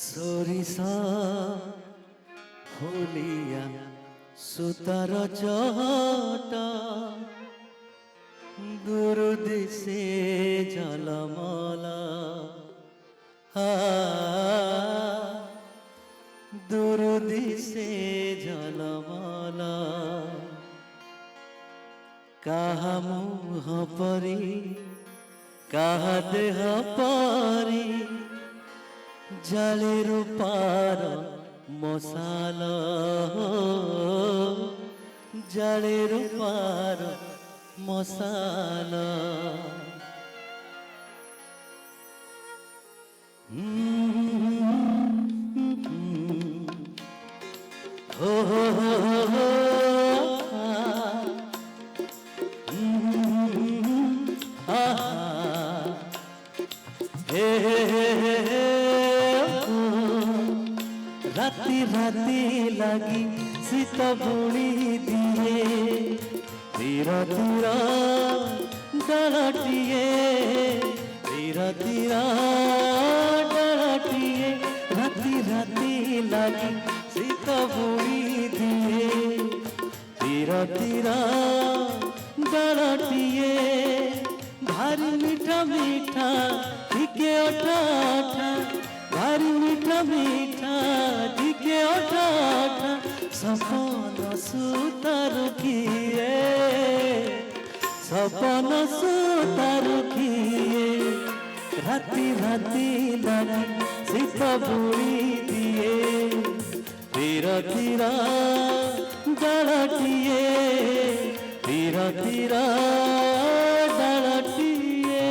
সরিষা ফুলিয়া সুতার চটা দূর দিশে ঝলমলা দূর দিশে ঝলমলা কাহা মুহ পরি কাহা দেহ পরি জলে রূপার মশাল জলে রূপার মশাল হো হো হো হো राती राती लगी शीत बुणी दिए धीर धीर डलटिए धीर धीर डलटिए राती राती लगी शीत बुणी दिए धीर धीर डलटिए भारी मीठा मीठा ठीके ओठा भारी मीठा मीठा ठीके ओठा सपन सुतार किए सपन सुतार किए राती राती लगी शीत बुणी दिए धीर धीर डलटिए धीर धीर डलटिए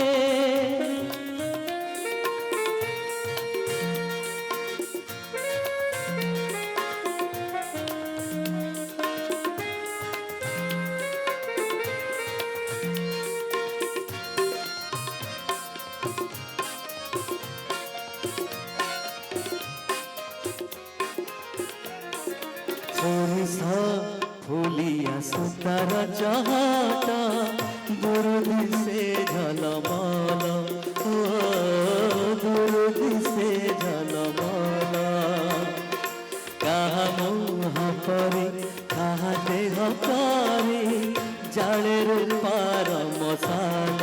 সরিষা ফুলিয়া সুতার চটা দূর দিশে ঝলমল দূর দিশে ঝলমল কাহা মুহ পরি কাহা দেহ পরি জালে রূপার মশাল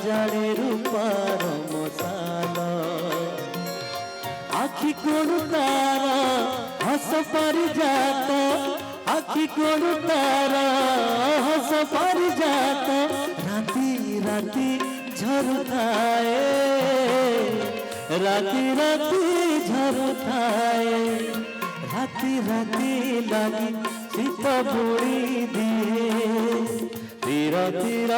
জালে রূপার মশাল आखि कोण तारा हस परिजात आखि कोण तारा हस परिजात राती राती झरुथाए राती राती झरुथाए राती राती लगी शीत बुणी दिए धीर धीर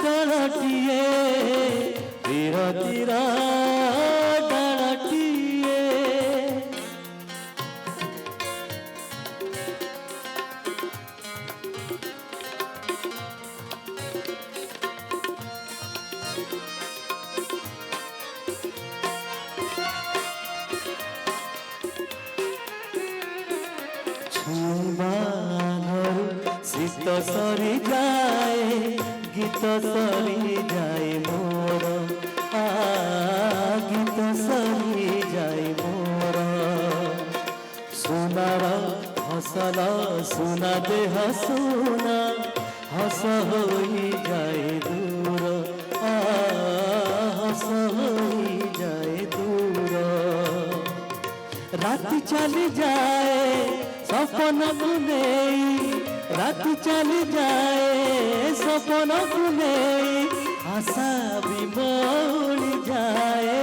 डलटिए धीर धीर शीत सरी जाए गीत सरी जाए मोर गीत सरी जाए मोर सुनार हसल सुना देह सुना हस हो जाए दूर हस हो जाए दूर रात चली जाए सपन बुने रात चली जाए सपन बुने आशा भी मोड़ जाए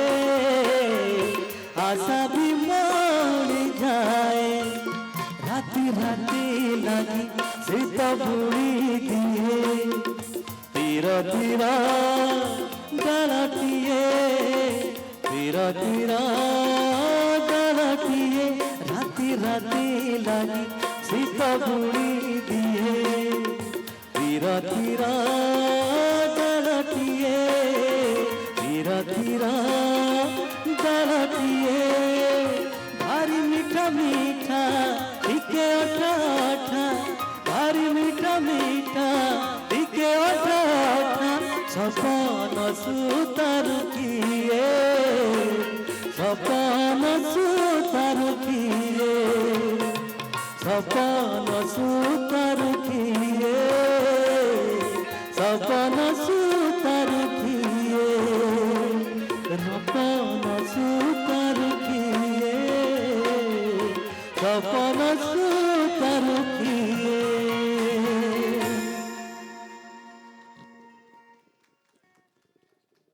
आशा भी मोड़ जाए राती राती लगी शीत बुणी दिए धीर धीर डलटिए धीर धीर डलटिए राती राती लगी शीत बुणी दिए धीर धीर डलटिए धीर धीर डलटिए भारी मीठा मीठा ठीके ओठा भारी मीठा मीठा ठीके ओठा सपन सुतार किए सपन सुता रुखिए